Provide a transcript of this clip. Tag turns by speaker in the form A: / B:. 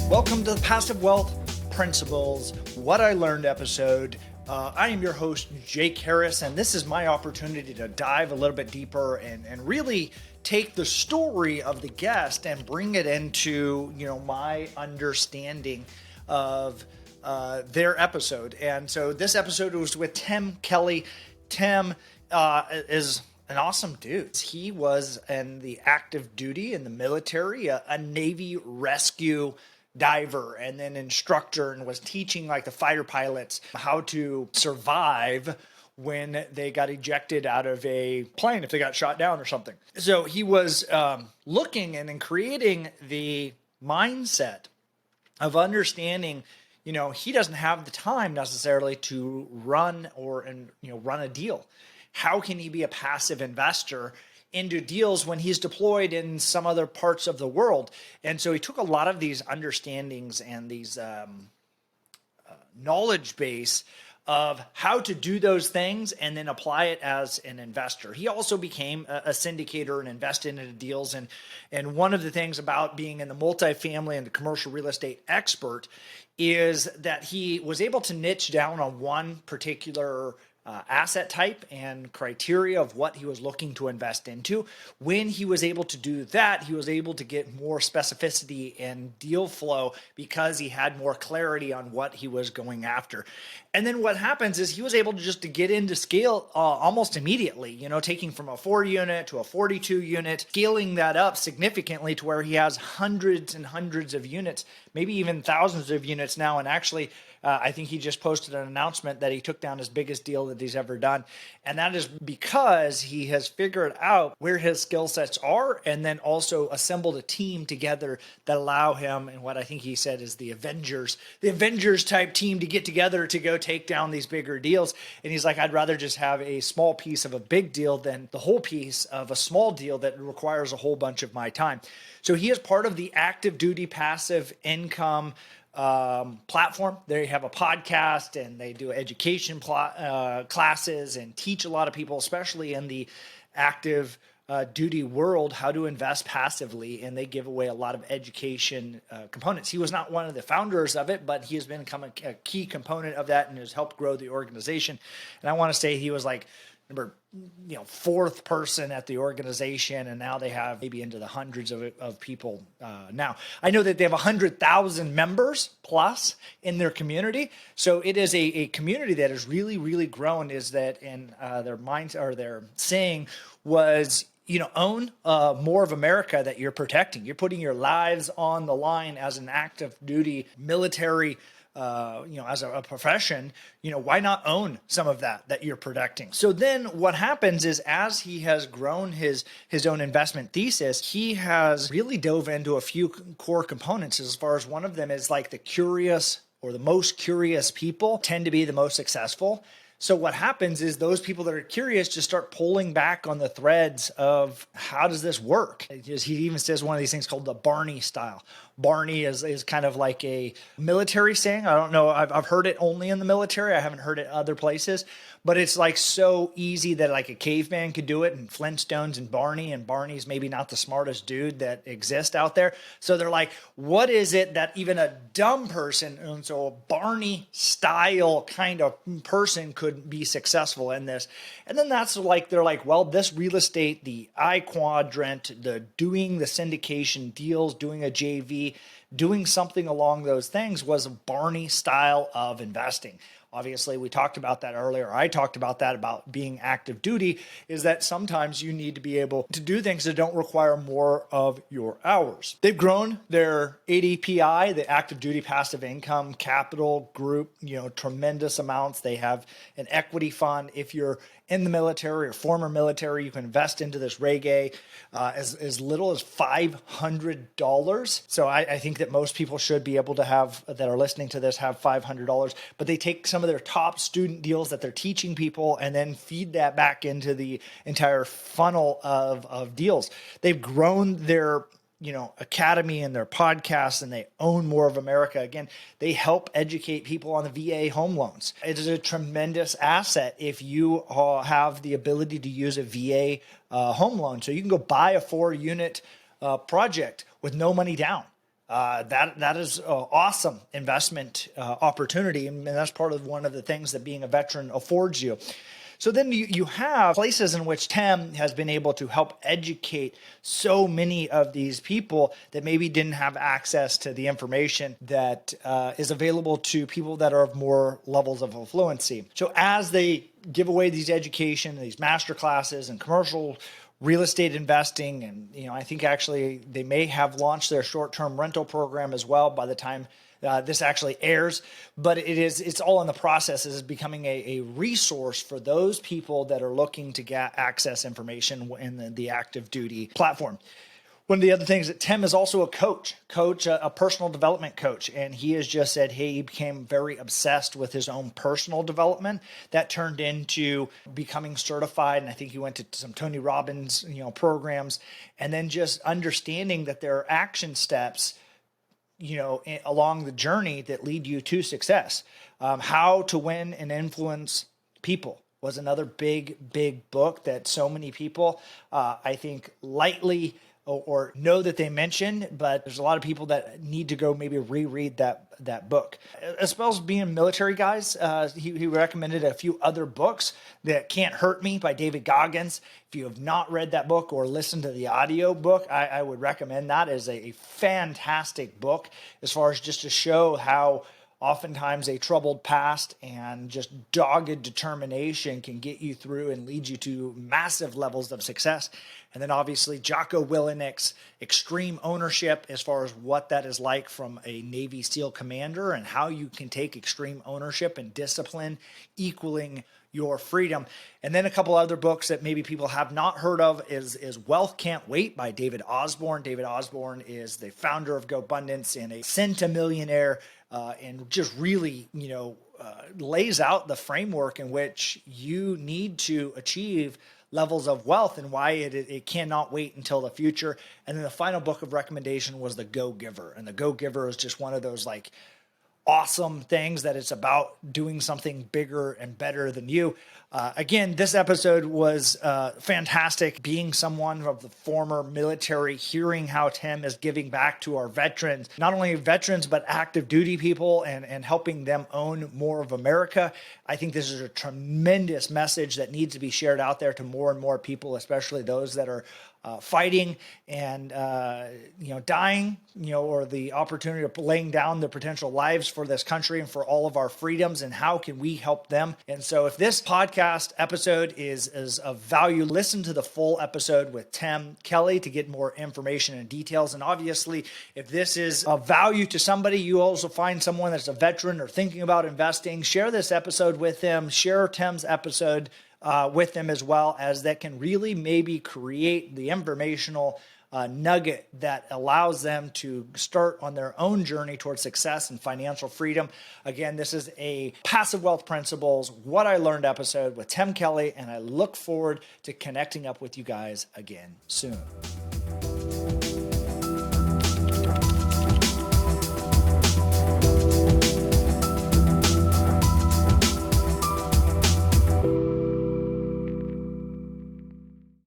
A: Welcome to the Passive Wealth Principles, What I Learned episode. I am your host, Jake Harris, and this is my opportunity to dive a little bit deeper and really take the story of the guest and bring it into, my understanding of their episode. And so this episode was with Tim Kelly. Tim is an awesome dude. He was in the active duty in the military, a Navy rescue diver and then instructor, and was teaching like the fighter pilots how to survive when they got ejected out of a plane if they got shot down or something. So he was looking and creating the mindset of understanding, he doesn't have the time necessarily to run run a deal. How can he be a passive investor into deals when he's deployed in some other parts of the world? And so he took a lot of these understandings and these knowledge base of how to do those things and then apply it as an investor. He also became a syndicator and invested into deals. And one of the things about being in the multifamily and the commercial real estate expert is that he was able to niche down on one particular asset type and criteria of what he was looking to invest into. When he was able to do that, he was able to get more specificity and deal flow because he had more clarity on what he was going after. And then what happens is he was able to get into scale almost immediately, taking from a 4 unit to a 42 unit, scaling that up significantly to where he has hundreds and hundreds of units, maybe even thousands of units now. And actually, I think he just posted an announcement that he took down his biggest deal that he's ever done. And that is because he has figured out where his skill sets are and then also assembled a team together that allow him, and what I think he said is the Avengers type team to get together to go take down these bigger deals. And he's like, I'd rather just have a small piece of a big deal than the whole piece of a small deal that requires a whole bunch of my time. So he is part of the active duty passive income platform. They have a podcast and they do education classes and teach a lot of people, especially in the active duty world, how to invest passively. And they give away a lot of education components. He was not one of the founders of it, but he has become a key component of that and has helped grow the organization. And I want to say he was like number fourth person at the organization, and now they have maybe into the hundreds of people now. I know that they have 100,000 members plus in their community, so it is a community that has really, really grown. Is that in their minds, or their saying was, own more of America that you're protecting. You're putting your lives on the line as an active duty military as a profession, why not own some of that you're protecting? So then what happens is, as he has grown his own investment thesis, he has really dove into a few core components, as far as one of them is like the curious, or the most curious people tend to be the most successful. So what happens is those people that are curious just start pulling back on the threads of how does this work? He even says one of these things called the Barney style. Barney is kind of like a military saying. I don't know. I've heard it only in the military. I haven't heard it other places, but it's like so easy that like a caveman could do it, and Flintstones and Barney's maybe not the smartest dude that exists out there. So they're like, what is it that even a dumb person, and so a Barney style kind of person could be successful in this? And then that's like, they're like, well, this real estate, the I quadrant, the doing the syndication deals, doing a JV, doing something along those things was a Barney style of investing. Obviously, we talked about that earlier. I talked about that, about being active duty, is that sometimes you need to be able to do things that don't require more of your hours. They've grown their ADPI, the active duty passive income capital group, tremendous amounts. They have an equity fund. If you're in the military or former military, you can invest into this Reg A as little as $500. So I think that most people should be able to have, that are listening to this, have $500. But they take some of their top student deals that they're teaching people and then feed that back into the entire funnel of deals. They've grown their academy and their podcasts, and they own More of America. Again, they help educate people on the VA home loans. It is a tremendous asset if you have the ability to use a VA home loan. So you can go buy a 4-unit project with no money down. That is an awesome investment opportunity, and that's part of one of the things that being a veteran affords you. So then you have places in which Tim has been able to help educate so many of these people that maybe didn't have access to the information that is available to people that are of more levels of affluency. So as they give away these education, these master classes and commercial real estate investing, and I think actually they may have launched their short-term rental program as well by the time this actually airs, but it's all in the process. It is becoming a resource for those people that are looking to get access information in the active duty platform. One of the other things that Tim is also a coach, a personal development coach. And he has just said, hey, he became very obsessed with his own personal development. That turned into becoming certified. And I think he went to some Tony Robbins, programs, and then just understanding that there are action steps along the journey that lead you to success. How to Win and Influence People was another big book that so many people, I think, lightly or know that they mentioned, but there's a lot of people that need to go maybe reread that book. As well as being military guys, he recommended a few other books. That Can't Hurt Me by David Goggins. If you have not read that book or listened to the audio book, I would recommend that as a fantastic book as far as just to show how oftentimes a troubled past and just dogged determination can get you through and lead you to massive levels of success. And then obviously Jocko Willenick's Extreme Ownership, as far as what that is like from a Navy SEAL commander and how you can take extreme ownership and discipline equaling your freedom. And then a couple other books that maybe people have not heard of is Wealth Can't Wait by David Osborne. David Osborne is the founder of GoBundance and a centimillionaire, and just really, lays out the framework in which you need to achieve levels of wealth and why it cannot wait until the future. And then the final book of recommendation was The Go-Giver. And The Go-Giver is just one of those awesome things that it's about doing something bigger and better than you. Again, this episode was fantastic. Being someone of the former military, hearing how Tim is giving back to our veterans, not only veterans, but active duty people and helping them own more of America. I think this is a tremendous message that needs to be shared out there to more and more people, especially those that are fighting and, dying, or the opportunity of laying down their potential lives for this country and for all of our freedoms, and how can we help them? And so if this podcast episode is of value, listen to the full episode with Tim Kelly to get more information and details. And obviously, if this is of value to somebody, you also find someone that's a veteran or thinking about investing, share this episode with them, share Tim's episode with them as well, as that can really maybe create the informational nugget that allows them to start on their own journey towards success and financial freedom. Again, this is a Passive Wealth Principles, What I Learned episode with Tim Kelly, and I look forward to connecting up with you guys again soon.